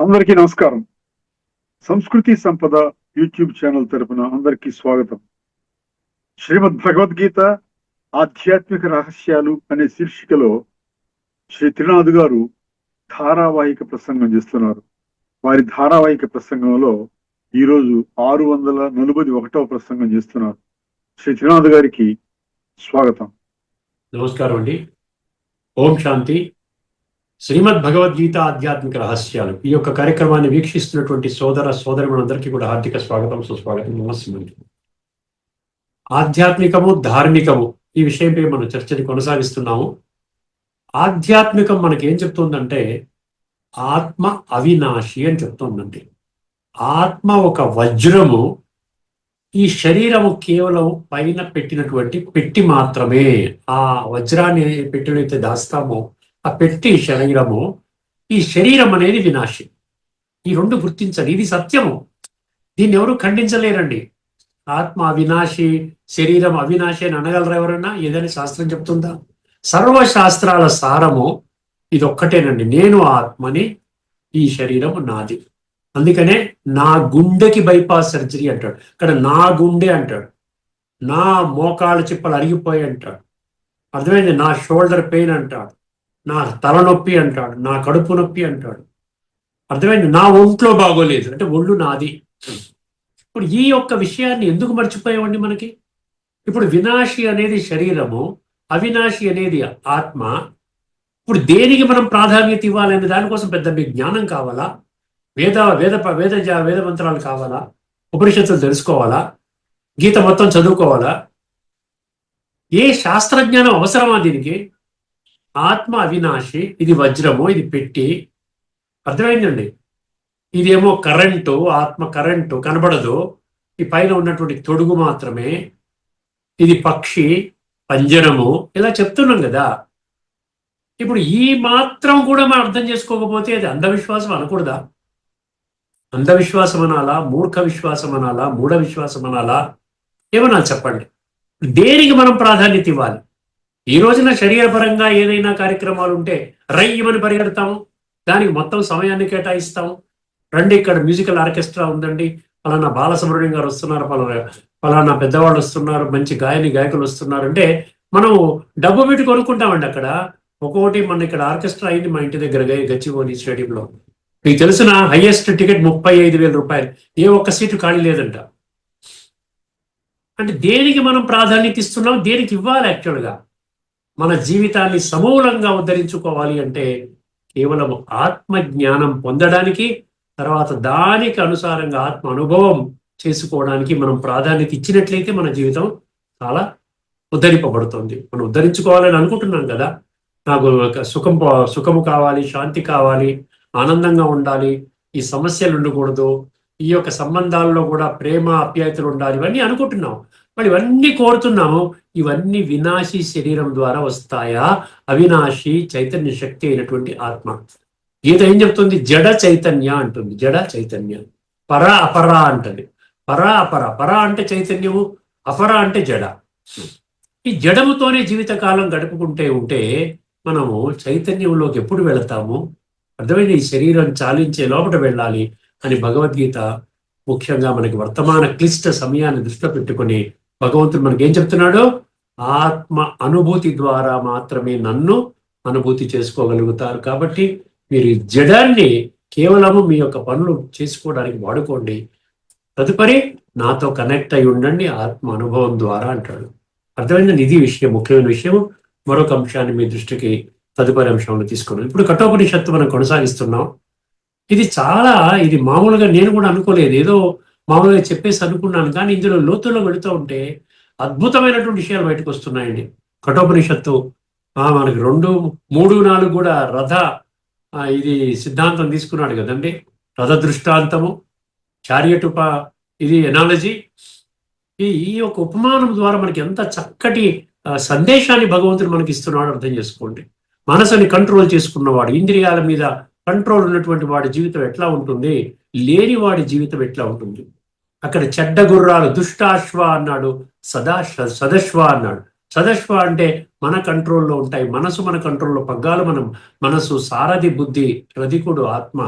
అందరికీ నమస్కారం. సంస్కృతి సంపద యూట్యూబ్ ఛానల్ తరపున అందరికీ స్వాగతం. శ్రీమద్ భగవద్గీత ఆధ్యాత్మిక రహస్యాలు అనే శీర్షికలో శ్రీ త్రినాథ్ గారు ధారావాహిక ప్రసంగం చేస్తున్నారు. వారి ధారావాహిక ప్రసంగంలో ఈరోజు 641వ ప్రసంగం చేస్తున్నారు. శ్రీ త్రినాథ్ గారికి స్వాగతం. నమస్కారం అండి. ఓం శాంతి. శ్రీమద్ భగవద్గీత ఆధ్యాత్మిక రహస్యాలు ఈ యొక్క కార్యక్రమాన్ని వీక్షిస్తున్నటువంటి సోదర సోదరులందరికీ కూడా హార్దిక స్వాగతం, సుస్వాగతం, నమస్కారం. ఆధ్యాత్మికము, ధార్మికము ఈ విషయంపై మనం చర్చని కొనసాగిస్తున్నాము. ఆధ్యాత్మికం మనకి ఏం చెప్తుందంటే ఆత్మ అవినాశి అని చెప్తుందండి. ఆత్మ ఒక వజ్రము, ఈ శరీరము కేవలం పైన పెట్టినటువంటి పెట్టి మాత్రమే. ఆ వజ్రాన్ని పెట్టినైతే దాస్తామో ఆ పెట్టి శరీరము, ఈ శరీరం అనేది వినాశి. ఈ రెండు గుర్తించాలి, ఇది సత్యము. దీన్ని ఎవరు ఖండించలేరండి. ఆత్మ అవినాశి, శరీరం అవినాశి అని అనగలరా ఎవరన్నా? ఏదైనా శాస్త్రం చెప్తుందా? సర్వశాస్త్రాల సారము ఇది ఒక్కటేనండి. నేను ఆత్మని, ఈ శరీరము నాది. అందుకనే నా గుండెకి బైపాస్ సర్జరీ అంటాడు. ఇక్కడ నా గుండె అంటాడు, నా మోకాళ్ళ చిప్పలు అరిగిపోయి అంటాడు, అర్థమైంది? నా షోల్డర్ పెయిన్ అంటాడు, నా తలనొప్పి అంటాడు, నా కడుపు నొప్పి అంటాడు, అర్థమైంది? నా ఒంట్లో బాగోలేదు అంటే ఒళ్ళు నాది. ఇప్పుడు ఈ యొక్క విషయాన్ని ఎందుకు మర్చిపోయామండి మనకి? ఇప్పుడు వినాశి అనేది శరీరము, అవినాశి అనేది ఆత్మ. ఇప్పుడు దేనికి మనం ప్రాధాన్యత ఇవ్వాలనే దానికోసం పెద్ద మీకు జ్ఞానం కావాలా? వేద వేద వేద వేద మంత్రాలు కావాలా? ఉపనిషత్తులు తెలుసుకోవాలా? గీత మొత్తం చదువుకోవాలా? ఏ శాస్త్రజ్ఞానం అవసరమా దీనికి? ఆత్మ అవినాశి, ఇది వజ్రము, ఇది పెట్టి, అర్థమైందండి? ఇదేమో కరెంటు, ఆత్మ కరెంటు కనబడదు, ఈ పైన ఉన్నటువంటి తొడుగు మాత్రమే. ఇది పక్షి, పంజరము, ఇలా చెప్తున్నాం కదా. ఇప్పుడు ఈ మాత్రం కూడా మనం అర్థం చేసుకోకపోతే అది అంధవిశ్వాసం అనకూడదా? అంధవిశ్వాసం అనాలా, మూర్ఖ విశ్వాసం అనాలా, మూఢ విశ్వాసం అనాలా? ఏమన్నా చెప్పండి. దేనికి మనం ప్రాధాన్యత ఇవ్వాలి? ఈ రోజున శరీరపరంగా ఏదైనా కార్యక్రమాలు ఉంటే రయ్యమని పరిగెడతాము, దానికి మొత్తం సమయాన్ని కేటాయిస్తాము. రండి, ఇక్కడ మ్యూజికల్ ఆర్కెస్ట్రా ఉందండి, పలానా బాలసుబ్రహ్మణ్యం గారు వస్తున్నారు, పలానా పెద్దవాళ్ళు వస్తున్నారు, మంచి గాయకులు వస్తున్నారు అంటే మనం డబ్బు పెట్టి కొనుక్కుంటామండి. అక్కడ ఒక్కొక్కటి మన ఇక్కడ ఆర్కెస్ట్రా అయింది మా ఇంటి దగ్గర గచ్చిబౌలి స్టేడియంలో. మీకు తెలిసిన హైయెస్ట్ టికెట్ 35,000 రూపాయలు. ఏ ఒక్క సీటు ఖాళీ లేదంట. అంటే దేనికి మనం ప్రాధాన్యత ఇస్తున్నాం? దేనికి ఇవ్వాలి? యాక్చువల్గా మన జీవితాన్ని సమూలంగా ఉద్ధరించుకోవాలి అంటే కేవలం ఆత్మ జ్ఞానం పొందడానికి, తర్వాత దానికి అనుసారంగా ఆత్మ అనుభవం చేసుకోవడానికి మనం ప్రాధాన్యత ఇచ్చినట్లయితే మన జీవితం చాలా ఉద్ధరింపబడుతుంది. మనం ఉద్ధరించుకోవాలని అనుకుంటున్నాం కదా. నాకు సుఖము కావాలి, శాంతి కావాలి, ఆనందంగా ఉండాలి, ఈ సమస్యలు ఉండకూడదు, ఈ యొక్క సంబంధాల్లో కూడా ప్రేమ ఆప్యాయతలు ఉండాలి, ఇవన్నీ అనుకుంటున్నాం. మరి ఇవన్నీ కోరుతున్నాము. ఇవన్నీ వినాశీ శరీరం ద్వారా వస్తాయా? అవినాశి చైతన్య శక్తి అయినటువంటి ఆత్మ. గీత ఏం చెప్తుంది? జడ చైతన్య అంటుంది. జడ చైతన్య, పర అపర అంటది. పర అపర, పర అంటే చైతన్యము, అపర అంటే జడ. ఈ జడముతోనే జీవితకాలం గడుపుకుంటే ఉంటే మనము చైతన్యంలోకి ఎప్పుడు వెళతాము? అర్థమైన ఈ శరీరం చాలించే లోపల వెళ్ళాలి అని భగవద్గీత ముఖ్యంగా మనకి వర్తమాన క్లిష్ట సమయాన్ని దృష్టిలో పెట్టుకుని భగవంతుడు మనకి ఏం చెప్తున్నాడు? ఆత్మ అనుభూతి ద్వారా మాత్రమే నన్ను అనుభూతి చేసుకోగలుగుతారు. కాబట్టి మీరు జడాన్ని కేవలము మీ యొక్క పనులు చేసుకోవడానికి వాడుకోండి. తదుపరి నాతో కనెక్ట్ అయి ఉండండి ఆత్మ అనుభవం ద్వారా అంటాడు. అర్థమైందండి? ఇది విషయం, ముఖ్యమైన విషయం. మరొక అంశాన్ని మీ దృష్టికి తదుపరి అంశంలో తీసుకున్నాం. ఇప్పుడు కఠోపనిషత్తు మనం కొనసాగిస్తున్నాం. ఇది మామూలుగా నేను కూడా అనుకోలేదు, ఏదో మామూలుగా చెప్పేసి అనుకున్నాను. కానీ ఇందులో లోతుల్లో వెళుతూ ఉంటే అద్భుతమైనటువంటి విషయాలు బయటకు వస్తున్నాయండి. కఠోపనిషత్తు మనకి 2, 3, 4 కూడా ఇది సిద్ధాంతం తీసుకున్నాడు కదండి. రథ దృష్టాంతము, చారియట్ ఇది ఎనాలజీ. ఈ యొక్క ఉపమానం ద్వారా మనకి ఎంత చక్కటి సందేశాన్ని భగవంతుడు మనకి ఇస్తున్నాడు అర్థం చేసుకోండి. మనసుని కంట్రోల్ చేసుకున్నవాడు, ఇంద్రియాల మీద కంట్రోల్ ఉన్నటువంటి వాడి జీవితం ఎట్లా ఉంటుంది, లేని వాడి జీవితం ఎట్లా ఉంటుంది. అక్కడ చెడ్డ గుర్రాలు దుష్టాశ్వ అన్నాడు, సదశ్వ అన్నాడు. సదశ్వ అంటే మన కంట్రోల్లో ఉంటాయి, మనసు మన కంట్రోల్లో, పగ్గాలు మనసు, సారథి బుద్ధి, రధికుడు ఆత్మ,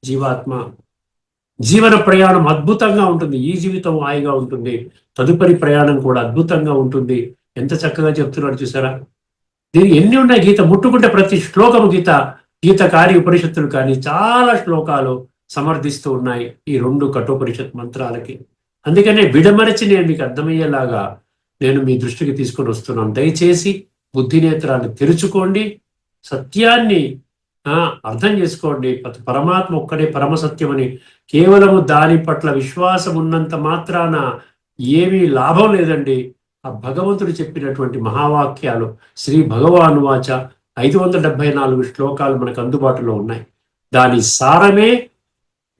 జీవాత్మ జీవన ప్రయాణం అద్భుతంగా ఉంటుంది. ఈ జీవితం హాయిగా ఉంటుంది, తదుపరి ప్రయాణం కూడా అద్భుతంగా ఉంటుంది. ఎంత చక్కగా చెప్తున్నాడు చూసారా. దీనికి ఎన్ని ఉన్నాయి గీత ముట్టుకుంటే ప్రతి శ్లోకము గీతకారి ఉపనిషత్తులు కానీ చాలా శ్లోకాలు సమర్థిస్తూ ఉన్నాయి ఈ రెండు కఠోపనిషత్ మంత్రాలకి. అందుకనే విడమరచి నేను మీకు అర్థమయ్యేలాగా నేను మీ దృష్టికి తీసుకొని వస్తున్నాను. దయచేసి బుద్ధి నేత్రాన్ని తెరుచుకోండి, సత్యాన్ని అర్థం చేసుకోండి. పరమాత్మ ఒక్కడే పరమ సత్యమని కేవలము దాని పట్ల విశ్వాసం ఉన్నంత మాత్రాన ఏమీ లాభం లేదండి. ఆ భగవంతుడు చెప్పినటువంటి మహావాక్యాలు శ్రీ భగవాను వాచ 574 శ్లోకాలు మనకు అందుబాటులో ఉన్నాయి. దాని సారమే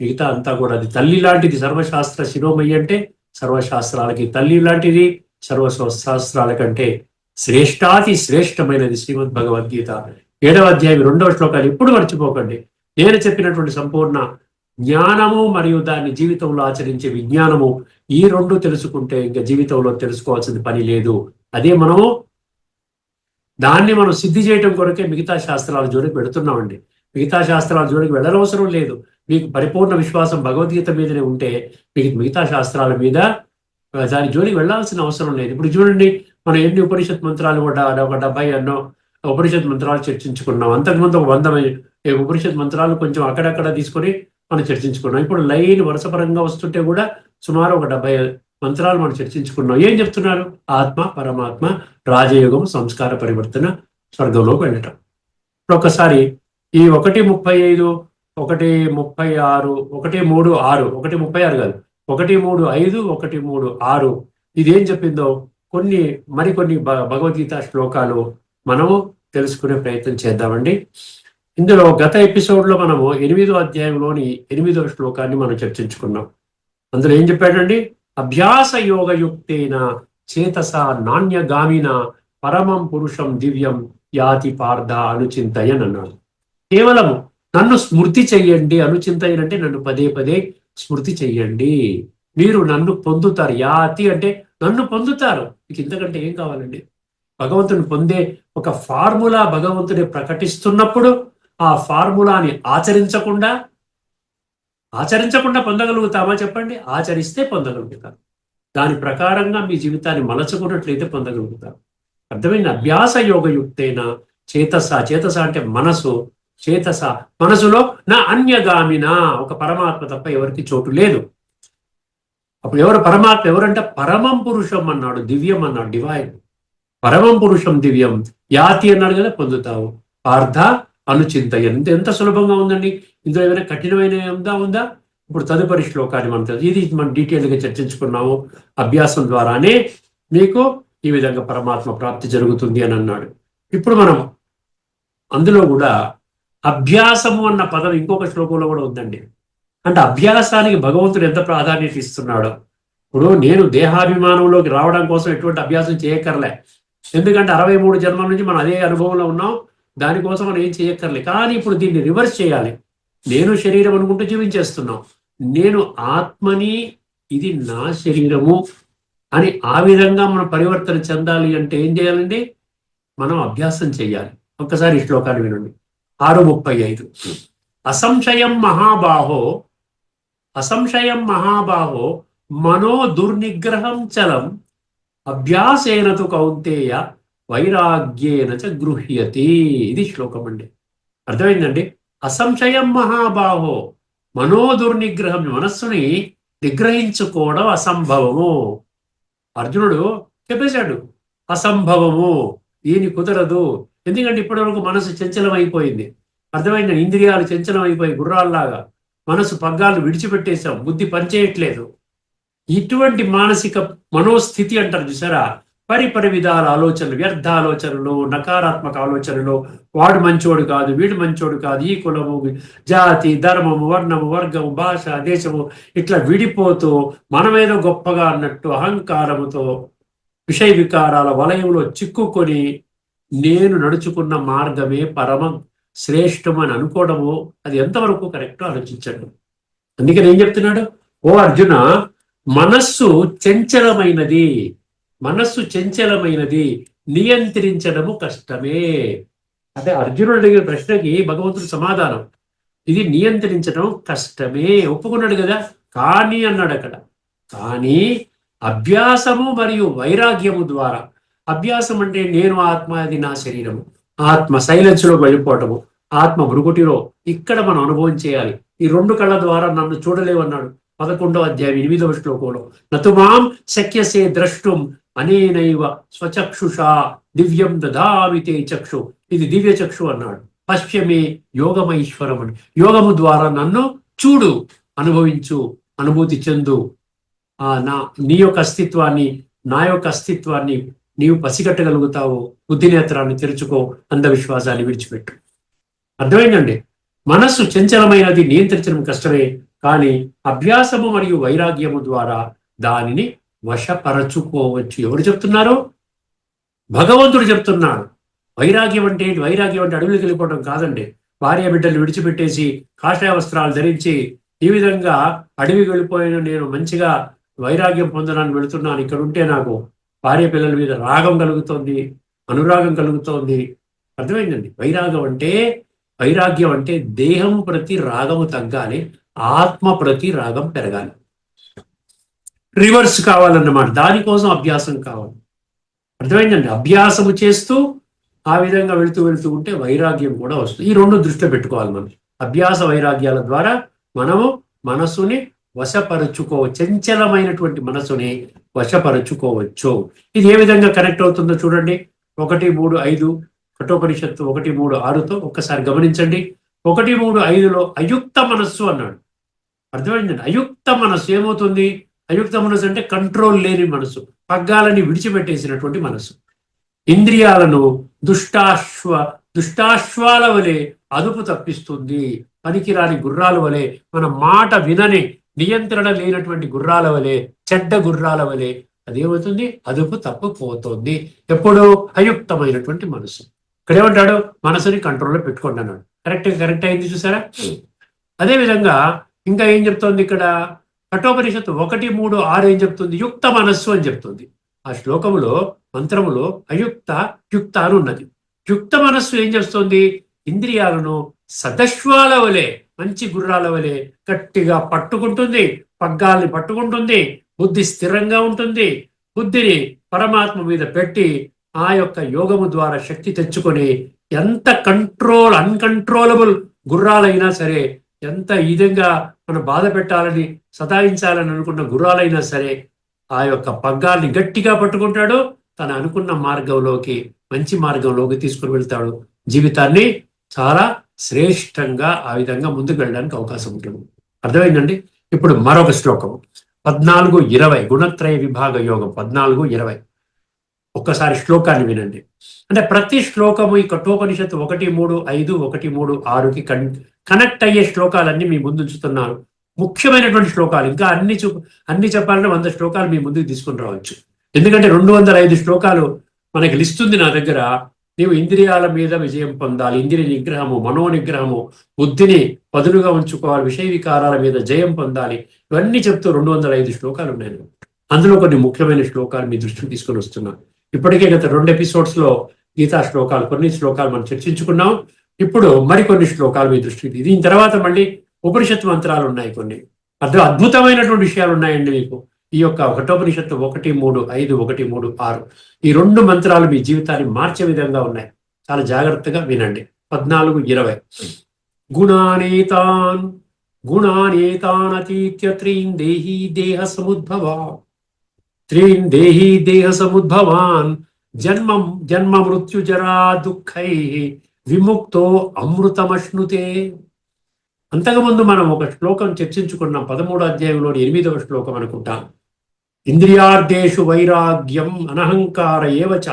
మిగతా అంతా కూడా. అది తల్లి లాంటిది, సర్వశాస్త్ర శిరోమణి అంటే సర్వశాస్త్రాలకి తల్లి లాంటిది, సర్వశాస్త్రాల కంటే శ్రేష్టాతి శ్రేష్టమైనది శ్రీమద్ భగవద్గీత 7వ అధ్యాయం 2వ శ్లోకాలు ఎప్పుడు మర్చిపోకండి. నేను చెప్పినటువంటి సంపూర్ణ జ్ఞానము మరియు దాన్ని జీవితంలో ఆచరించే విజ్ఞానము, ఈ రెండు తెలుసుకుంటే ఇంకా జీవితంలో తెలుసుకోవాల్సిన పని లేదు. అదే దాన్ని మనం సిద్ధి చేయడం కొరకే మిగతా శాస్త్రాల జోలికి పెడుతున్నామండి. మిగతా శాస్త్రాల జోలికి వెళ్ళనవసరం లేదు. మీకు పరిపూర్ణ విశ్వాసం భగవద్గీత మీదనే ఉంటే మీకు మిగతా శాస్త్రాల మీద దాని జోలికి వెళ్ళాల్సిన అవసరం లేదు. ఇప్పుడు చూడండి, మనం ఎన్ని ఉపనిషత్ మంత్రాలు కూడా ఒక 70 ఎన్నో ఉపనిషత్ మంత్రాలు చర్చించుకున్నాం. అంతకుముందు ఒక 100 ఉపనిషత్ మంత్రాలు కొంచెం అక్కడక్కడ తీసుకొని మనం చర్చించుకున్నాం. ఇప్పుడు లైన్ వరుసపరంగా వస్తుంటే కూడా సుమారు ఒక 70 మంత్రాలు మనం చర్చించుకున్నాం. ఏం చెప్తున్నారు? ఆత్మ, పరమాత్మ, రాజయోగం, సంస్కార పరివర్తన, స్వర్గంలోకి వెళ్ళటం. ఇప్పుడు ఒకసారి ఈ 1:35, 1:36, 1:36, 1:36 కాదు, 1:35, 1:36 ఇదేం చెప్పిందో మరికొన్ని భగవద్గీత శ్లోకాలు మనము తెలుసుకునే ప్రయత్నం చేద్దామండి. ఇందులో గత ఎపిసోడ్లో మనము 8వ అధ్యాయంలోని 8వ శ్లోకాన్ని మనం చర్చించుకున్నాం. అందులో ఏం చెప్పాడండి? అభ్యాస యోగయుక్తేన చేతస నాణ్యగామిన పరమం పురుషం దివ్యం యాతి పార్థ అనుచింతయన్ అన్నాడు. కేవలము నన్ను స్మృతి చెయ్యండి. అనుచింతయన్ అంటే నన్ను పదే పదే స్మృతి చెయ్యండి, మీరు నన్ను పొందుతారు. యాతి అంటే నన్ను పొందుతారు. మీకు ఇంతకంటే ఏం కావాలండి? భగవంతుని పొందే ఒక ఫార్ములా భగవంతుని ప్రకటిస్తున్నప్పుడు ఆ ఫార్ములాని ఆచరించకుండా పొందగలుగుతామా చెప్పండి? ఆచరిస్తే పొందగలుగుతారు. దాని ప్రకారంగా మీ జీవితాన్ని మలచుకున్నట్లయితే పొందగలుగుతారు. అర్థమైన అభ్యాస యోగయుక్తేన చేతస అంటే మనసు, మనసులో నా అన్యగామిన ఒక పరమాత్మ తప్ప ఎవరికి చోటు లేదు. అప్పుడు ఎవరు పరమాత్మ? ఎవరంటే పరమం పురుషం అన్నాడు, దివ్యం అన్నాడు, డివైన్. పరమం పురుషం దివ్యం యాతి అన్నాడు కదా, పొందుతావు. పార్థ అనుచింతయన్. ఎంత సులభంగా ఉందండి. ఇందులో ఏమైనా కఠినమైన ఉందా? ఇప్పుడు తదుపరి శ్లోకాన్ని మనం ఇది మనం డీటెయిల్గా చర్చించుకున్నాము. అభ్యాసం ద్వారానే మీకు ఈ విధంగా పరమాత్మ ప్రాప్తి జరుగుతుంది అని అన్నాడు. ఇప్పుడు మనం అందులో కూడా అభ్యాసము అన్న పదం ఇంకొక శ్లోకంలో కూడా ఉందండి. అంటే అభ్యాసానికి భగవంతుడు ఎంత ప్రాధాన్యత ఇస్తున్నాడో. ఇప్పుడు నేను దేహాభిమానంలోకి రావడం కోసం ఎటువంటి అభ్యాసం చేయక్కర్లే. ఎందుకంటే 63 జన్మల నుంచి మనం అదే అనుభవంలో ఉన్నాం. దానికోసం మనం ఏం చేయక్కర్లే. కానీ ఇప్పుడు దీన్ని రివర్స్ చేయాలి. నేను శరీరం అనుకుంటూ జీవించేస్తున్నాం. నేను ఆత్మని, ఇది నా శరీరము అని ఆ విధంగా మనం పరివర్తన చెందాలి అంటే ఏం చేయాలండి? మనం అభ్యాసం చేయాలి. ఒక్కసారి ఈ శ్లోకాన్ని వినండి. 6:35 అసంశయం మహాబాహో మనో దుర్నిగ్రహం చలం అభ్యాసేన తు కౌంతేయ వైరాగ్యేన చ గృహ్యతి. ఇది శ్లోకం అండి. అర్థమైందండి? అసంశయం మహాబాహో, మనో దుర్నిగ్రహం, మనస్సుని నిగ్రహించుకోవడం అసంభవము. అర్జునుడు చెప్పేశాడు, అసంభవము, ఈయన కుదరదు. ఎందుకంటే ఇప్పటివరకు మనసు చంచలం అయిపోయింది. అర్థమైంది? ఇంద్రియాలు చంచలం అయిపోయి గుర్రాల్లాగా మనసు పగ్గాలు విడిచిపెట్టేశాం, బుద్ధి పనిచేయట్లేదు. ఇటువంటి మానసిక మనోస్థితి అంటారు చూసారా, పరిపరి విధాల ఆలోచనలు, వ్యర్థ ఆలోచనలు, నకారాత్మక ఆలోచనలు, వాడు మంచోడు కాదు, వీడు మంచోడు కాదు, ఈ కులము, జాతి, ధర్మము, వర్ణము, వర్గము, భాష, దేశము ఇట్లా విడిపోతూ మనమేదో గొప్పగా అన్నట్టు అహంకారముతో విషయ వికారాల వలయంలో చిక్కుకొని నేను నడుచుకున్న మార్గమే పరమ శ్రేష్టం అని అనుకోవడము, అది ఎంతవరకు కరెక్టో ఆలోచించండి. అందుకని ఏం చెప్తున్నాడు? ఓ అర్జున, మనస్సు చంచలమైనది, నియంత్రించడము కష్టమే. అదే అర్జునుడు అడిగిన ప్రశ్నకి భగవంతుడు సమాధానం. ఇది నియంత్రించడం కష్టమే, ఒప్పుకున్నాడు కదా. కానీ అన్నాడు అక్కడ, కానీ అభ్యాసము మరియు వైరాగ్యము ద్వారా, అభ్యాసం అంటే నేను ఆత్మ, అది నా శరీరము, ఆత్మ సైలెన్స్లో వెళ్ళిపోవటము, ఆత్మ భృగుటిలో ఇక్కడ మనం అనుభవం చేయాలి. ఈ రెండు కళ్ళ ద్వారా నన్ను చూడలేవన్నాడు 11వ అధ్యాయం 8వ శ్లోకంలో. నతుమాం శక్యసే ద్రష్టుం అనేనైవ స్వచక్షుషా దివ్యం దదామి తే చక్షు, ఇది దివ్య చక్షు అన్నాడు. పశ్యమే యోగమైశ్వరం అని, యోగము ద్వారా నన్ను చూడు, అనుభవించు, అనుభూతి చెందు. నీ యొక్క అస్తిత్వాన్ని, నా యొక్క అస్తిత్వాన్ని నీవు పసిగట్టగలుగుతావు. బుద్ధినేత్రాన్ని తెరుచుకో, అంధవిశ్వాసాన్ని విడిచిపెట్టు. అర్థమైందండి. మనస్సు చంచలమైనది, నియంత్రించడం కష్టమే, కానీ అభ్యాసము మరియు వైరాగ్యము ద్వారా దానిని వశపరచుకోవచ్చు. ఎవరు చెప్తున్నారు? భగవంతుడు చెప్తున్నాడు. వైరాగ్యం అంటే ఏంటి? వైరాగ్యం అంటే అడవికి వెళ్ళిపోవడం కాదండి. భార్య బిడ్డలు విడిచిపెట్టేసి కాషాయ వస్త్రాలు ధరించి ఈ విధంగా అడవికి వెళ్ళిపోయిన నేను మంచిగా వైరాగ్యం పొందడానికి వెళుతున్నాను, ఇక్కడ ఉంటే నాకు భార్య పిల్లల మీద రాగం కలుగుతోంది, అనురాగం కలుగుతోంది. అర్థమైందండి. వైరాగ్యం అంటే దేహం ప్రతి రాగము తగ్గాలి, ఆత్మ ప్రతి రాగం పెరగాలి. రివర్స్ కావాలన్నమాట. దానికోసం అభ్యాసం కావాలి. అర్థమైందండి. అభ్యాసము చేస్తూ ఆ విధంగా వెళుతూ ఉంటే వైరాగ్యం కూడా వస్తుంది. ఈ రెండు దృష్టిలో పెట్టుకోవాలి మనం. అభ్యాస వైరాగ్యాల ద్వారా మనము మనసుని వశపరుచుకోవచ్చు, చంచలమైనటువంటి మనసుని వశపరుచుకోవచ్చు. ఇది ఏ విధంగా కనెక్ట్ అవుతుందో చూడండి. 1:3:5 కఠోపనిషత్తు 1:3:6తో ఒక్కసారి గమనించండి. 1:3:5లో అయుక్త మనస్సు అన్నాడు. అర్థమైందండి. అయుక్త మనస్సు ఏమవుతుంది? అయుక్త మనస్సు అంటే కంట్రోల్ లేని మనసు, పగ్గాలని విడిచిపెట్టేసినటువంటి మనసు. ఇంద్రియాలను దుష్టాశ్వాల వలె అదుపు తప్పిస్తుంది. పనికిరాని గుర్రాల వలె, మన మాట వినని, నియంత్రణ లేనటువంటి గుర్రాల వలె, చెడ్డ గుర్రాల వలె అదేమవుతుంది? అదుపు తప్పిపోతుంది. ఎప్పుడు? అయుక్తమైనటువంటి మనసు. ఇక్కడ ఏమంటాడు? మనసుని కంట్రోల్లో పెట్టుకోండి అన్నాడు. కరెక్ట్ అయింది చూసారా? అదేవిధంగా ఇంకా ఏం చెప్తోంది ఇక్కడ? కఠోపనిషత్తు 1:3:6 ఏం చెప్తుంది? యుక్త మనస్సు అని చెప్తుంది. ఆ శ్లోకములో, మంత్రములో యుక్త అని ఉన్నది. యుక్త మనస్సు ఏం చేస్తుంది? ఇంద్రియాలను సదశ్వాల వలె, మంచి గుర్రాల వలె గట్టిగా పట్టుకుంటుంది, పగ్గాల్ని పట్టుకుంటుంది. బుద్ధి స్థిరంగా ఉంటుంది. బుద్ధిని పరమాత్మ మీద పెట్టి ఆ యొక్క యోగము ద్వారా శక్తి తెచ్చుకొని, ఎంత అన్కంట్రోలబుల్ గుర్రాలైనా సరే, ఎంత ఈ విధంగా మనం బాధ పెట్టాలని, సతాయించాలని అనుకున్న గుర్రాలైనా సరే, ఆ యొక్క పగ్గాల్ని గట్టిగా పట్టుకుంటాడు. తను అనుకున్న మార్గంలోకి, మంచి మార్గంలోకి తీసుకుని వెళ్తాడు. జీవితాన్ని చాలా శ్రేష్టంగా ఆ విధంగా ముందుకు వెళ్ళడానికి అవకాశం ఉంటుంది. అర్థమైందండి. ఇప్పుడు మరొక శ్లోకం 14:20 గుణత్రయ విభాగ యోగం 14:20. ఒక్కసారి శ్లోకాన్ని వినండి. అంటే ప్రతి శ్లోకము ఈ కఠోపనిషత్తు 1:3:5 1:3:6కి కనెక్ట్ అయ్యే శ్లోకాలన్నీ మీ ముందు ఉంచుతున్నాను. ముఖ్యమైనటువంటి శ్లోకాలు. ఇంకా అన్ని చెప్పాలంటే 100 శ్లోకాలు మీ ముందుకు తీసుకుని రావచ్చు. ఎందుకంటే 205 శ్లోకాలు మనకి లిస్ట్ ఉంది నా దగ్గర. నీవు ఇంద్రియాల మీద విజయం పొందాలి, ఇంద్రియ నిగ్రహము, మనోనిగ్రహము, బుద్ధిని పదునుగా ఉంచుకోవాలి, విషయ వికారాల మీద జయం పొందాలి, ఇవన్నీ చెప్తూ 205 శ్లోకాలు ఉన్నాయి. అందులో కొన్ని ముఖ్యమైన శ్లోకాలు మీ దృష్టికి తీసుకొని వస్తున్నాను. ఇప్పటికే గత 2 ఎపిసోడ్స్లో గీతా శ్లోకాలు, కొన్ని శ్లోకాలు మనం చర్చించుకున్నాం. ఇప్పుడు మరికొన్ని శ్లోకాలు మీ దృష్టికి. దీని తర్వాత మళ్ళీ ఉపనిషత్తు మంత్రాలు ఉన్నాయి, కొన్ని అద్భుతమైనటువంటి విషయాలు ఉన్నాయండి మీకు. ఈ యొక్క కఠోపనిషత్తు 1:3:5 1:3:6 ఈ 2 మంత్రాలు మీ జీవితాన్ని మార్చే విధంగా ఉన్నాయి. చాలా జాగ్రత్తగా వినండి. 14:20 గుణానేతానతీత్య త్రీన్ దేహీ దేహ సముద్భవాన్ జన్మ మృత్యు జరా దుఃఖై విముక్తో అమృతమశ్నుతే. అంతకుముందు మనం ఒక శ్లోకం చర్చించుకున్నాం 13వ అధ్యాయంలోని 8వ శ్లోకం అనుకుంటాం. ఇంద్రియార్థేషు వైరాగ్యం అనహంకార ఏవచ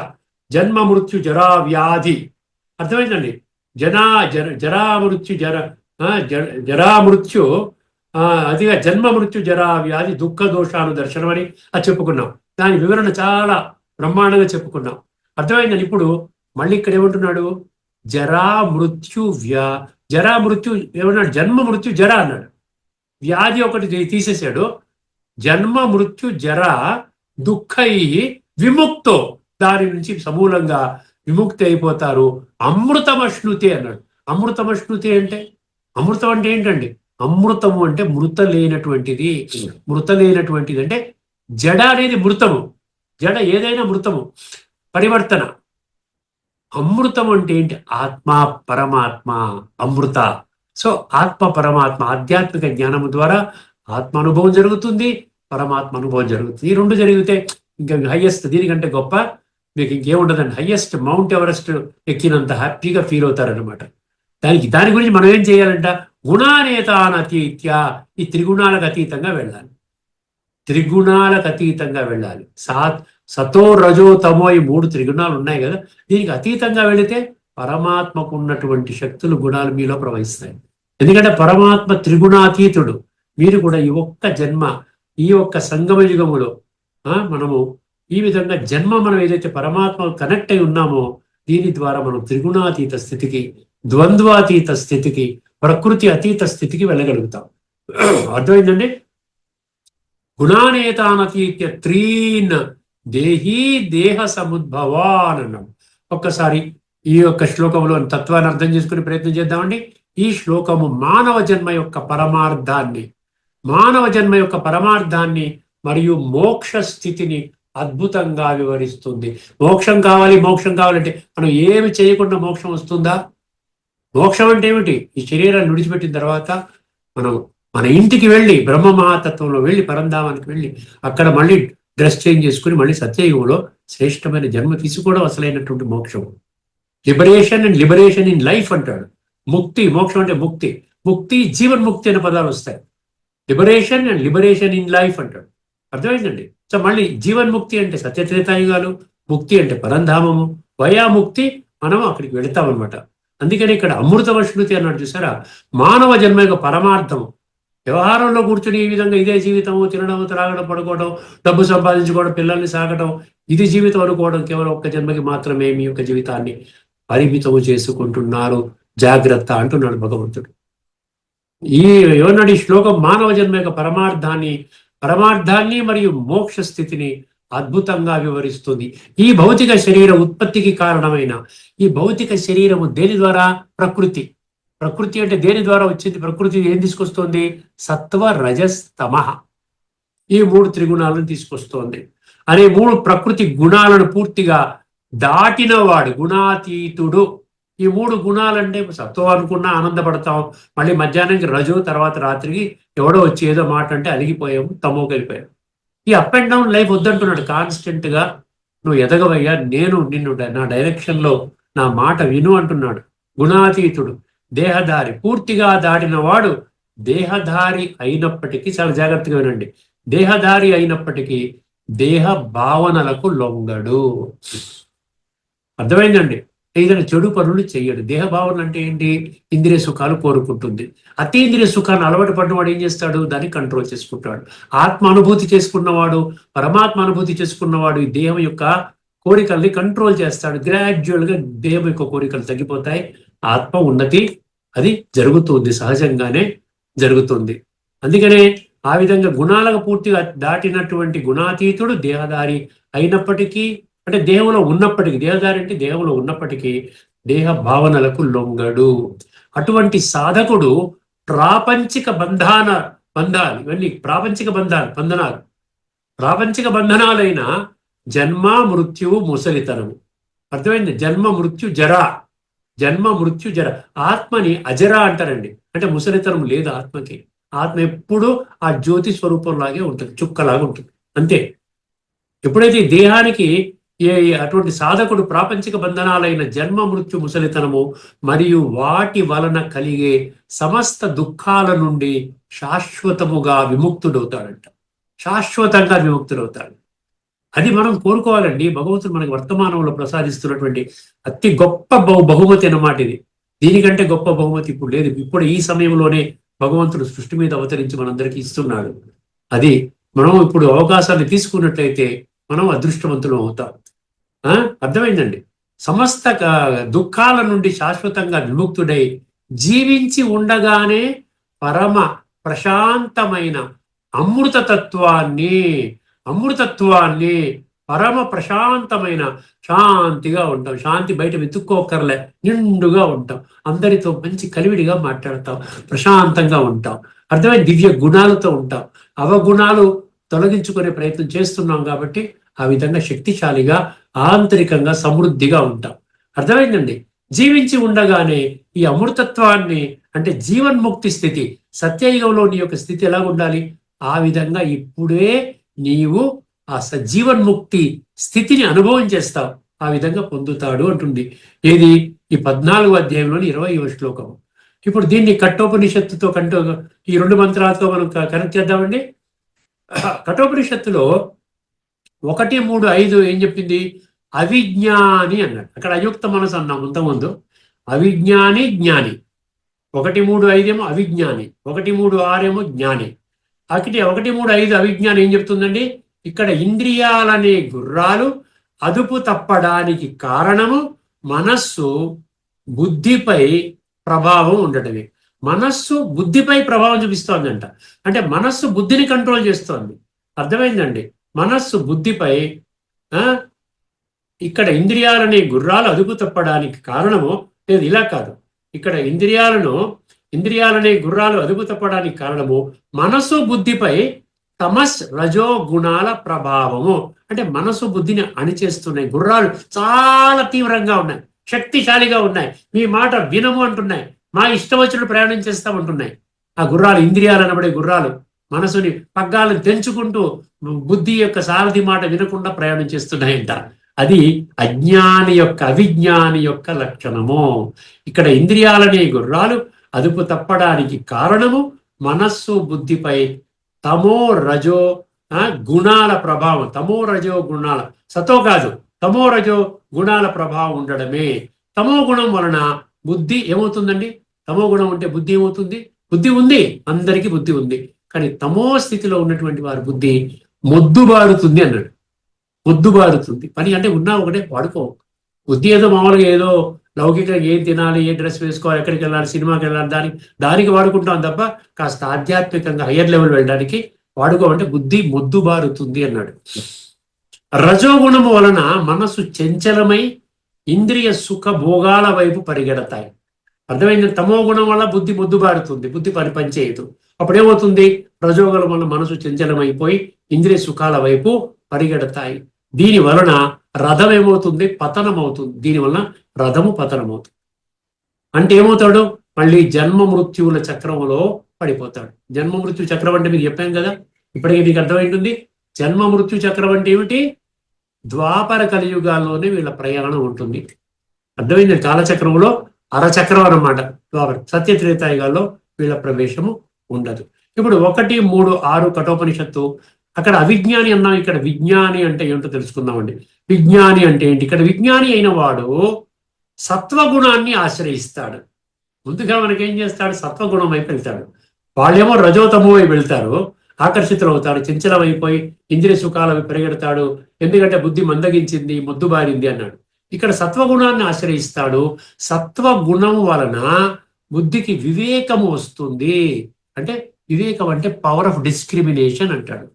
జన్మ మృత్యు జరా వ్యాధి. అర్థమైందండి. అదిగా జన్మ మృత్యు జరా వ్యాధి దుఃఖ దోషాలు దర్శనం అని అది చెప్పుకున్నాం. దాని వివరణ చాలా బ్రహ్మాండంగా చెప్పుకున్నాం. అర్థమైందని. ఇప్పుడు మళ్ళీ ఇక్కడ ఏమంటున్నాడు? జరా మృత్యు ఏమన్నాడు? జన్మ మృత్యు జర అన్నాడు. వ్యాధి ఒకటి తీసేశాడు. జన్మ మృత్యు జర దుఃఖై విముక్తో, దాని నుంచి సమూలంగా విముక్తి అయిపోతారు. అమృతమశ్నుతే అన్నాడు. అమృతమశ్నుతే అంటే అమృతం అంటే ఏంటండి? అమృతము అంటే మృత లేనటువంటిది. మృత లేనటువంటిది అంటే జడ అనేది మృతము. జడ ఏదైనా మృతము. పరివర్తన. అమృతం అంటే ఏంటి? ఆత్మ, పరమాత్మ, అమృత. సో ఆత్మ పరమాత్మ ఆధ్యాత్మిక జ్ఞానము ద్వారా ఆత్మ అనుభవం జరుగుతుంది, పరమాత్మ అనుభవం జరుగుతుంది. ఈ రెండు జరిగితే ఇంకా హైయెస్ట్, దీనికంటే గొప్ప మీకు ఇంకేముండదండి. హైయెస్ట్ మౌంట్ ఎవరెస్ట్ ఎక్కినంత హ్యాపీగా ఫీల్ అవుతారనమాట. దాని గురించి మనం ఏం చేయాలంట? గుణానేతానతీత్య, ఈ త్రిగుణాలకు అతీతంగా వెళ్ళాలి. త్రిగుణాలకు అతీతంగా వెళ్ళాలి. సతో రజో తమో, ఈ 3 త్రిగుణాలు ఉన్నాయి కదా, దీనికి అతీతంగా వెళితే పరమాత్మకు ఉన్నటువంటి శక్తులు, గుణాలు మీలో ప్రవహిస్తాయి. ఎందుకంటే పరమాత్మ త్రిగుణాతీతుడు. మీరు కూడా ఈ ఒక్క జన్మ, ఈ ఒక్క సంగమ యుగములో మనము ఈ విధంగా మనం ఏదైతే పరమాత్మ కనెక్ట్ అయి ఉన్నామో, దీని ద్వారా మనం త్రిగుణాతీత స్థితికి, ద్వంద్వాతీత స్థితికి, ప్రకృతి అతీత స్థితికి వెళ్ళగలుగుతాం. అర్థమైందండి? గుణానేతానతీత్య త్రీన్ దేహీ దేహ సముద్భవాన్ అన్నాం. ఒక్కసారి ఈ యొక్క శ్లోకంలో తత్వాన్ని అర్థం చేసుకునే ప్రయత్నం చేద్దామండి. ఈ శ్లోకము మానవ జన్మ యొక్క పరమార్థాన్ని మరియు మోక్ష స్థితిని అద్భుతంగా వివరిస్తుంది. మోక్షం కావాలంటే మనం ఏమి చేయకుండా మోక్షం వస్తుందా? మోక్షం అంటే ఏమిటి? ఈ శరీరాన్ని విడిచిపెట్టిన తర్వాత మనం మన ఇంటికి వెళ్ళి, బ్రహ్మ మహాతత్వంలో వెళ్ళి, పరంధామానికి వెళ్ళి, అక్కడ మళ్ళీ డ్రెస్ చేంజ్ చేసుకుని మళ్ళీ సత్యయుగంలో శ్రేష్టమైన జన్మ తీసుకోవడం అసలైనటువంటి మోక్షం. లిబరేషన్ ఇన్ లైఫ్ అంటాడు. ముక్తి, మోక్షం అంటే ముక్తి, జీవన్ముక్తి అనే పదాలు వస్తాయి. లిబరేషన్ ఇన్ లైఫ్ అంటాడు. అర్థమైందండి? సో మళ్ళీ జీవన్ముక్తి అంటే సత్యత్రేతాయుగాలు, ముక్తి అంటే పరంధామము, వయాముక్తి మనం అక్కడికి వెళతామన్నమాట. అందుకని ఇక్కడ అమృతవశ్నుతి అన్నాడు చూసారా? మానవ జన్మ యొక్క పరమార్థము. వ్యవహారంలో కూర్చుని ఈ విధంగా ఇదే జీవితము, తినడం, త్రాగడం, పడుకోవడం, డబ్బు సంపాదించుకోవడం, పిల్లల్ని సాగడం, ఇది జీవితం అనుకోవడం, కేవలం ఒక్క జన్మకి మాత్రమే మీ యొక్క జీవితాన్ని పరిమితము చేసుకుంటున్నారు. జాగ్రత్త అంటున్నాడు భగవంతుడు. ఏమన్నాడు ఈ శ్లోకం? మానవ జన్మ యొక్క పరమార్థాన్ని మరియు మోక్ష స్థితిని అద్భుతంగా వివరిస్తుంది. ఈ భౌతిక శరీర ఉత్పత్తికి కారణమైన ఈ భౌతిక శరీరము దేని ద్వారా? ప్రకృతి అంటే దేని ద్వారా వచ్చింది? ప్రకృతి ఏం తీసుకొస్తోంది? సత్వ, రజస్, తమః, ఈ 3 త్రిగుణాలను తీసుకొస్తోంది. అనే 3 ప్రకృతి గుణాలను పూర్తిగా దాటినవాడు గుణాతీతుడు. ఈ 3 గుణాలంటే సత్వం అనుకున్నా ఆనందపడతాం, మళ్ళీ మధ్యాహ్నానికి రజు, తర్వాత రాత్రికి ఎవడో వచ్చి ఏదో మాట అంటే అలిగిపోయాము, తమోకి వెళ్ళిపోయాము. ఈ అప్ అండ్ డౌన్ లైఫ్ వద్దంటున్నాడు. కాన్స్టెంట్ గా నువ్వు ఎదగవయ్యా, నేను నిన్ను నా డైరెక్షన్ లో నా మాట విను అంటున్నాడు. గుణాతీతుడు, దేహధారి, పూర్తిగా దాటిన వాడు దేహధారి అయినప్పటికీ, చాలా జాగ్రత్తగా వినండి, దేహధారి అయినప్పటికీ దేహ భావనలకు లొంగడు. అర్థమైందండి? ఏదైనా చెడు పనులు చెయ్యడు. దేహ భావన అంటే ఏంటి? ఇంద్రియ సుఖాలు కోరుకుంటుంది. అతీంద్రియ సుఖాన్ని అలవాటు పడినవాడు ఏం చేస్తాడు? దాన్ని కంట్రోల్ చేసుకుంటాడు. ఆత్మ అనుభూతి చేసుకున్నవాడు, పరమాత్మ అనుభూతి చేసుకున్నవాడు ఈ దేహం యొక్క కోరికల్ని కంట్రోల్ చేస్తాడు. గ్రాడ్యువల్ గా దేహం యొక్క కోరికలు తగ్గిపోతాయి. ఆత్మ ఉన్నతి అది జరుగుతుంది, సహజంగానే జరుగుతుంది. అందుకనే ఆ విధంగా గుణాలకు పూర్తిగా దాటినటువంటి గుణాతీతుడు దేహధారి అయినప్పటికీ, అంటే దేహంలో ఉన్నప్పటికీ, దేహధారి అంటే దేహంలో ఉన్నప్పటికీ దేహ భావనలకు లొంగడు. అటువంటి సాధకుడు ప్రాపంచిక బంధాలు, ఇవన్నీ ప్రాపంచిక బంధనాలైన జన్మ, మృత్యువు, ముసలితనము. అర్థమైంది? జన్మ, మృత్యు, జర. ఆత్మని అజర అంటారండి. అంటే ముసలితనం లేదు ఆత్మకి. ఆత్మ ఎప్పుడు ఆ జ్యోతి స్వరూపంలాగే ఉంటుంది, చుక్కలాగా ఉంటుంది, అంతే. ఎప్పుడైతే దేహానికి అటువంటి సాధకుడు ప్రాపంచిక బంధనాలైన జన్మ, మృత్యు, ముసలితనము మరియు వాటి వలన కలిగే సమస్త దుఃఖాల నుండి శాశ్వతంగా విముక్తుడవుతాడంట. అది మనం కోరుకోవాలండి. భగవంతుడు మనకి వర్తమానంలో ప్రసాదిస్తున్నటువంటి అతి గొప్ప బహుమతి అన్నమాట ఇది. దీనికంటే గొప్ప బహుమతి ఇప్పుడు లేదు. ఇప్పుడు ఈ సమయంలోనే భగవంతుడు సృష్టి మీద అవతరించి మనందరికీ ఇస్తున్నాడు. అది మనం ఇప్పుడు అవకాశాన్ని తీసుకున్నట్లయితే మనం అదృష్టవంతులం అవుతాం. అర్థమైందండి? సమస్త దుఃఖాల నుండి శాశ్వతంగా విముక్తుడై జీవించి ఉండగానే పరమ ప్రశాంతమైన అమృతత్వాన్ని పరమ ప్రశాంతమైన శాంతిగా ఉంటాం. శాంతి బయట వెతుక్కోకర్లే, నిండుగా ఉంటాం. అందరితో మంచి కలివిడిగా మాట్లాడతాం, ప్రశాంతంగా ఉంటాం. అర్థమైన దివ్య గుణాలతో ఉంటాం. అవగుణాలు తొలగించుకునే ప్రయత్నం చేస్తున్నాం కాబట్టి ఆ విధంగా శక్తిశాలిగా, ఆంతరికంగా సమృద్ధిగా ఉంటాం. అర్థమైందండి? జీవించి ఉండగానే ఈ అమృతత్వాన్ని, అంటే జీవన్ముక్తి స్థితి, సత్యయుగంలో నీ యొక్క స్థితి ఎలా ఉండాలి? ఆ విధంగా ఇప్పుడే నీవు ఆ సజీవన్ముక్తి స్థితిని అనుభవం చేస్తావు. ఆ విధంగా పొందుతాడు అంటుంది. ఏది? ఈ 14వ అధ్యాయంలోని 20వ శ్లోకం. ఇప్పుడు దీన్ని కఠోపనిషత్తుతో ఈ 2 మంత్రాలతో మనం కనెక్ట్ చేద్దామండి. కఠోపనిషత్తులో 1, 3, 5 ఏం చెప్పింది? అవిజ్ఞాని అన్నాడు. అక్కడ అయుక్త మనసు అన్నాం ముందు. అవిజ్ఞాని జ్ఞాని. 1, 3, 5 ఏమో అవిజ్ఞాని, 1, 3, 6 ఏమో జ్ఞాని. అక్కడి 1, 3, 5 అవిజ్ఞాని ఏం చెప్తుందండి? ఇక్కడ ఇంద్రియాలనే గుర్రాలు అదుపు తప్పడానికి కారణము మనస్సు బుద్ధిపై ప్రభావం ఉండటమే. మనస్సు బుద్ధిపై ప్రభావం చూపిస్తోందంట. అంటే మనస్సు బుద్ధిని కంట్రోల్ చేస్తోంది. అర్థమైందండి? మనస్సు బుద్ధిపై ఇక్కడ ఇంద్రియాలనే గుర్రాలు అదుపు తప్పడానికి కారణము లేదు, ఇలా కాదు. ఇక్కడ ఇంద్రియాలనే గుర్రాలు అదుపు తప్పడానికి కారణము మనస్సు బుద్ధిపై తమస్ రజో గుణాల ప్రభావము. అంటే మనసు బుద్ధిని అణిచేస్తున్నాయి. గుర్రాలు చాలా తీవ్రంగా ఉన్నాయి, శక్తిశాలిగా ఉన్నాయి. మీ మాట వినము అంటున్నాయి, మా ఇష్టం వచ్చినట్టు ప్రయాణం చేస్తామంటున్నాయి. ఆ గుర్రాలు, ఇంద్రియాలు అనబడే గుర్రాలు, మనసుని పగ్గాలను తెంచుకుంటూ బుద్ధి యొక్క సారథి మాట వినకుండా ప్రయాణం చేస్తున్నాయంట. అది అవిజ్ఞాని యొక్క లక్షణము. ఇక్కడ ఇంద్రియాలనే గుర్రాలు అదుపు తప్పడానికి కారణము మనస్సు బుద్ధిపై తమో రజో గుణాల ప్రభావం. తమో రజో గుణాల, సతో కాదు, తమో రజో గుణాల ప్రభావం ఉండడమే. తమో గుణం వలన బుద్ధి ఏమవుతుందండి? తమో గుణం ఉంటే బుద్ధి ఏమవుతుంది? బుద్ధి ఉంది, అందరికీ బుద్ధి ఉంది. కానీ తమో స్థితిలో ఉన్నటువంటి వారి బుద్ధి మొద్దుబారుతుంది అన్నాడు. మొద్దుబారుతుంది. పని అంటే ఉన్నా ఒకటే, వాడుకో. బుద్ధి ఏదో మామూలుగా ఏదో లౌకికంగా ఏం తినాలి, ఏ డ్రెస్ వేసుకోవాలి, ఎక్కడికి వెళ్ళాలి, సినిమాకి వెళ్ళాలి, దానికి వాడుకుంటాం తప్ప కాస్త ఆధ్యాత్మికంగా హయ్యర్ లెవెల్ వెళ్ళడానికి వాడుకోమంటే బుద్ధి మొద్దుబారుతుంది అన్నాడు. రజోగుణము వలన మనసు చంచలమై ఇంద్రియ సుఖ భోగాల వైపు పరిగెడతాయి. అర్థమైంది? తమో గుణం వల్ల బుద్ధి మొద్దుబారుతుంది, బుద్ధి పనిచేయదు. అప్పుడేమవుతుంది? రజోగుణం వల్ల మనసు చంచలమైపోయి ఇంద్రియ సుఖాల వైపు పరిగెడతాయి. దీని వలన రథం ఏమవుతుంది? పతనం అవుతుంది. దీనివలన రథము పతనమవుతుంది. అంటే ఏమవుతాడు? మళ్ళీ జన్మ మృత్యువుల చక్రంలో పడిపోతాడు. జన్మ మృత్యు చక్రం అంటే మీకు చెప్పాను కదా, ఇప్పటికీ మీకు అర్థమైంటుంది. జన్మ మృత్యు చక్రం అంటే ఏమిటి? ద్వాపర కలియుగాల్లోనే వీళ్ళ ప్రయాణం ఉంటుంది. అర్థమైంది? కాలచక్రంలో అరచక్రం అన్నమాట ద్వాపర. సత్యత్రేతాయుగాల్లో వీళ్ళ ప్రవేశము ఉండదు. ఇప్పుడు 1, 3, 6 కఠోపనిషత్తు. అక్కడ అవిజ్ఞాని అన్నాం, ఇక్కడ విజ్ఞాని అంటే ఏంటో తెలుసుకుందామండి. విజ్ఞాని అంటే ఏంటి? ఇక్కడ విజ్ఞాని అయిన వాడు సత్వగుణాన్ని ఆశ్రయిస్తాడు. ముందుగా మనకేం చేస్తాడు? సత్వగుణం వైపు వెళ్తాడు. వాళ్ళేమో రజోతమో వైపు వెళ్తారు, ఆకర్షితులు అవుతాడు, చంచలమైపోయి ఇంద్రియ సుఖాలవి పరిగెడతాడు. ఎందుకంటే బుద్ధి మందగించింది, మొద్దుబారింది అన్నాడు. ఇక్కడ సత్వగుణాన్ని ఆశ్రయిస్తాడు. సత్వగుణం వలన బుద్ధికి వివేకము వస్తుంది. అంటే వివేకం అంటే పవర్ ఆఫ్ డిస్క్రిమినేషన్ అంటాడు.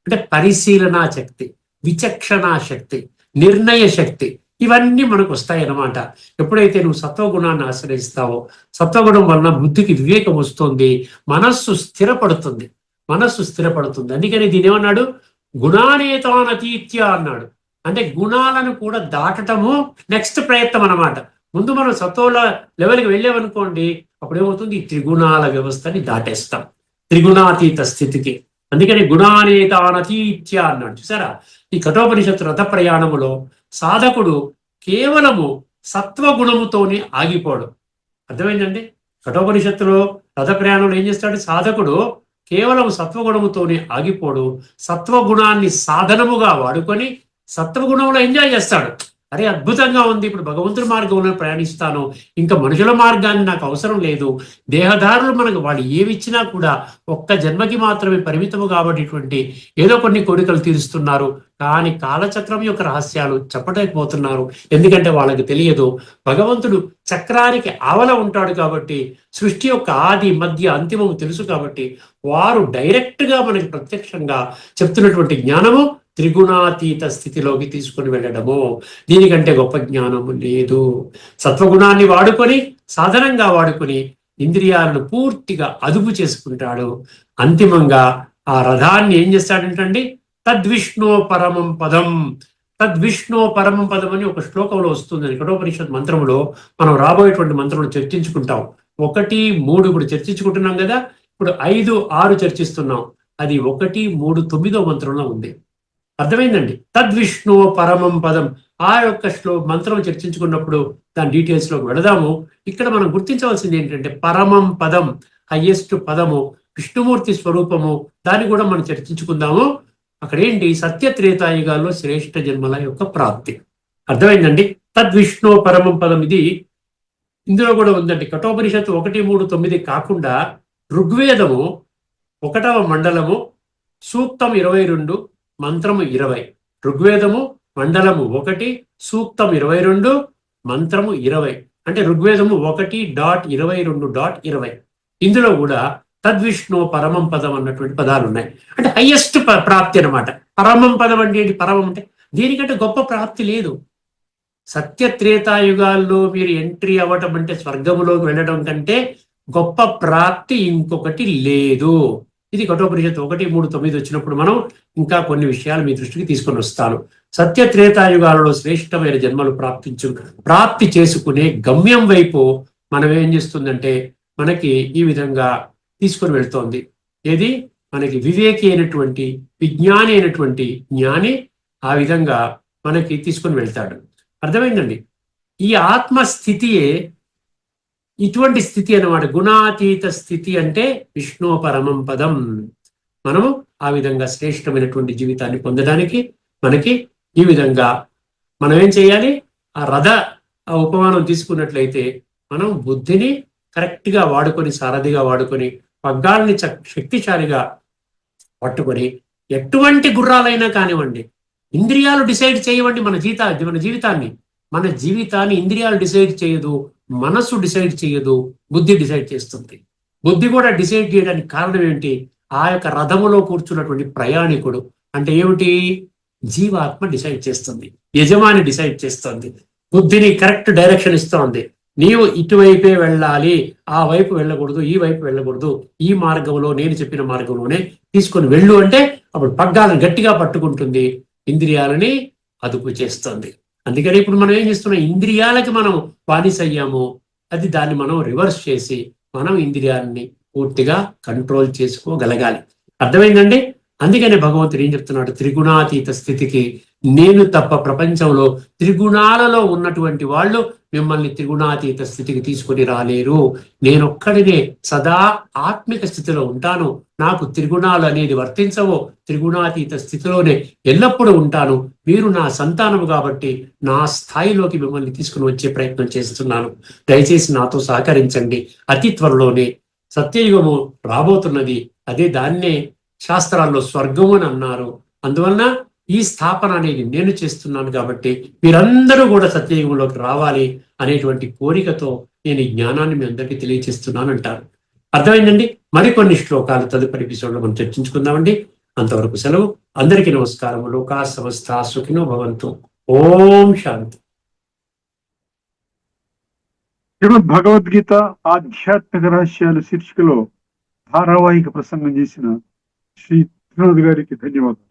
అంటే పరిశీలనా శక్తి, విచక్షణా శక్తి, నిర్ణయ శక్తి, ఇవన్నీ మనకు వస్తాయి అన్నమాట. ఎప్పుడైతే నువ్వు సత్వగుణాన్ని ఆశ్రయిస్తావో, సత్వగుణం వలన బుద్ధికి వివేకం వస్తుంది, మనస్సు స్థిరపడుతుంది. అందుకని దీని ఏమన్నాడు? గుణానేతానతీత్య అన్నాడు. అంటే గుణాలను కూడా దాటటము నెక్స్ట్ ప్రయత్నం అన్నమాట. ముందు మనం సత్వల లెవెల్కి వెళ్ళామనుకోండి, అప్పుడేమవుతుంది? ఈ త్రిగుణాల వ్యవస్థని దాటేస్తాం, త్రిగుణాతీత స్థితికి. అందుకని గుణానేతానతీత్య అన్నాడు. చూసారా? ఈ కఠోపనిషత్తు రథ ప్రయాణములో సాధకుడు కేవలము సత్వగుణముతోనే ఆగిపోడు. అర్థమైందండి? కఠోపనిషత్తులో రథ ప్రయాణంలో ఏం చేస్తాడు? సాధకుడు కేవలం సత్వగుణముతోనే ఆగిపోడు. సత్వగుణాన్ని సాధనముగా వాడుకొని సత్వగుణంలో ఎంజాయ్ చేస్తాడు. అరే అద్భుతంగా ఉంది, ఇప్పుడు భగవంతుడి మార్గంలో ప్రయాణిస్తాను, ఇంకా మనుషుల మార్గాన్ని నాకు అవసరం లేదు. దేహదారులు మనకు వాళ్ళు ఏమి ఇచ్చినా కూడా ఒక్క జన్మకి మాత్రమే పరిమితము కాబట్టిటువంటి ఏదో కొన్ని కోరికలు తీరుస్తున్నారు. కానీ కాలచక్రం యొక్క రహస్యాలు చెప్పలేకపోతున్నారు. ఎందుకంటే వాళ్ళకి తెలియదు. భగవంతుడు చక్రానికి ఆవల ఉంటాడు కాబట్టి, సృష్టి యొక్క ఆది మధ్య అంతిమము తెలుసు కాబట్టి, వారు డైరెక్ట్ గా మనకి ప్రత్యక్షంగా చెప్తున్నటువంటి జ్ఞానము త్రిగుణాతీత స్థితిలోకి తీసుకొని వెళ్ళడము. దీనికంటే గొప్ప జ్ఞానము లేదు. సత్వగుణాన్ని వాడుకొని, సాధనంగా వాడుకొని ఇంద్రియాలను పూర్తిగా అదుపు చేసుకుంటాడు. అంతిమంగా ఆ రథాన్ని ఏం చేస్తాడంటండి, తద్విష్ణో పరమం పదం. తద్విష్ణో పరమం పదం అని ఒక శ్లోకంలో వస్తుంది. కఠోపనిషత్ మంత్రములో మనం రాబోయేటువంటి మంత్రంలో చర్చించుకుంటాం. 1, 3 ఇప్పుడు చర్చించుకుంటున్నాం కదా, ఇప్పుడు 5, 6 చర్చిస్తున్నాం. అది 1, 3, 9వ మంత్రంలో ఉంది. అర్థమైందండి. తద్విష్ణు పరమం పదం. ఆ యొక్క మంత్రం చర్చించుకున్నప్పుడు దాని డీటెయిల్స్ లోకి వెళదాము. ఇక్కడ మనం గుర్తించవలసింది ఏంటంటే పరమం పదం, హయ్యెస్ట్ పదము, విష్ణుమూర్తి స్వరూపము. దాన్ని కూడా మనం చర్చించుకుందాము. అక్కడ ఏంటి, సత్యత్రేతాయుగాల్లో శ్రేష్ఠ జన్మల యొక్క ప్రాప్తి. అర్థమైందండి. తద్విష్ణు పరమం పదం ఇది ఇందులో కూడా ఉందండి. కఠోపనిషత్తు 1, 3, 9 కాకుండా ఋగ్వేదము 1వ మండలము సూక్తం 22 మంత్రము 20. ఋగ్వేదము మండలము 1 సూక్తం 22 మంత్రము 20. అంటే ఋగ్వేదము 1.22.20. ఇందులో కూడా తద్విష్ణు పరమం పదం అన్నటువంటి పదాలు ఉన్నాయి. అంటే హైయెస్ట్ ప్రాప్తి అనమాట. పరమం పదం అంటే ఏంటి? పరమం అంటే దీనికంటే గొప్ప ప్రాప్తి లేదు. సత్యత్రేతాయుగాల్లో మీరు ఎంట్రీ అవ్వటం అంటే స్వర్గములోకి వెళ్ళడం కంటే గొప్ప ప్రాప్తి ఇంకొకటి లేదు. ఇది కఠోపనిషత్తు 1, 3, 9 వచ్చినప్పుడు మనం ఇంకా కొన్ని విషయాలు మీ దృష్టికి తీసుకొని వస్తాను. సత్యత్రేతాయుగాలలో శ్రేష్టమైన జన్మలు ప్రాప్తి చేసుకునే గమ్యం వైపు మనం ఏం చేస్తుందంటే మనకి ఈ విధంగా తీసుకొని వెళ్తోంది. ఏది? మనకి వివేకి అయినటువంటి, విజ్ఞాని అయినటువంటి జ్ఞాని ఆ విధంగా మనకి తీసుకొని వెళ్తాడు. అర్థమైందండి. ఈ ఆత్మస్థితియే ఇటువంటి స్థితి అన్నమాట. గుణాతీత స్థితి అంటే విష్ణు పరమం పదం. మనము ఆ విధంగా శ్రేష్టమైనటువంటి జీవితాన్ని పొందడానికి మనకి ఈ విధంగా మనం ఏం చేయాలి? ఆ ఉపమానం తీసుకున్నట్లయితే మనం బుద్ధిని కరెక్ట్ గా వాడుకొని, సారథిగా వాడుకొని, పగ్గాల్ని శక్తిశాలిగా పట్టుకొని, ఎటువంటి గుర్రాలైనా కానివ్వండి, ఇంద్రియాలు డిసైడ్ చేయవండి మన జీవితాన్ని ఇంద్రియాలు డిసైడ్ చేయదు, మనసు డిసైడ్ చేయదు, బుద్ధి డిసైడ్ చేస్తుంది. బుద్ధి కూడా డిసైడ్ చేయడానికి కారణం ఏంటి? ఆ యొక్క రథములో కూర్చున్నటువంటి ప్రయాణికుడు అంటే ఏమిటి? జీవాత్మ డిసైడ్ చేస్తుంది, యజమాని డిసైడ్ చేస్తుంది, బుద్ధిని కరెక్ట్ డైరెక్షన్ ఇస్తోంది. నీవు ఇటువైపే వెళ్ళాలి, ఆ వైపు వెళ్ళకూడదు, ఈ వైపు వెళ్ళకూడదు, ఈ మార్గంలో నేను చెప్పిన మార్గంలోనే తీసుకొని వెళ్ళు అంటే అప్పుడు పగ్గాలను గట్టిగా పట్టుకుంటుంది, ఇంద్రియాలని అదుపు చేస్తుంది. అందుకని ఇప్పుడు మనం ఏం చేస్తున్నాం? ఇంద్రియాలకి మనం బానిసయ్యాము. దాన్ని మనం రివర్స్ చేసి మనం ఇంద్రియాలని పూర్తిగా కంట్రోల్ చేసుకోగలగాలి. అర్థమైందండి. అందుకనే భగవంతుడు ఏం చెప్తున్నాడు? త్రిగుణాతీత స్థితికి నేను తప్ప ప్రపంచంలో త్రిగుణాలలో ఉన్నటువంటి వాళ్ళు మిమ్మల్ని త్రిగుణాతీత స్థితికి తీసుకొని రాలేరు. నేనొక్కడినే సదా ఆత్మిక స్థితిలో ఉంటాను. నాకు త్రిగుణాలు అనేది వర్తించవో, త్రిగుణాతీత స్థితిలోనే ఎల్లప్పుడూ ఉంటాను. మీరు నా సంతానము కాబట్టి నా స్థాయిలోకి మిమ్మల్ని తీసుకుని వచ్చే ప్రయత్నం చేస్తున్నాను. దయచేసి నాతో సహకరించండి. అతి త్వరలోనే సత్యయుగము రాబోతున్నది. దాన్నే శాస్త్రాల్లో స్వర్గము అని అన్నారు. అందువలన ఈ స్థాపన అనేది నేను చేస్తున్నాను కాబట్టి మీరందరూ కూడా సత్యయుగంలోకి రావాలి అనేటువంటి కోరికతో నేను ఈ జ్ఞానాన్ని మీ అందరికీ తెలియచేస్తున్నాను అంటారు. అర్థమైందండి. మరికొన్ని శ్లోకాలు తదుపరి ఎపిసోడ్లో మనం చర్చించుకుందామండి. అంతవరకు సెలవు. అందరికీ నమస్కారం. లోకా సమస్త సుఖినో భవంతు. ఓం శాంతి. శ్రీమద్ భగవద్గీత ఆధ్యాత్మిక రహస్యాలు శీర్షికలో ధారావాహిక ప్రసంగం చేసిన శ్రీ త్రినాథ్ గారికి ధన్యవాదాలు.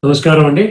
నమస్కారం అండి.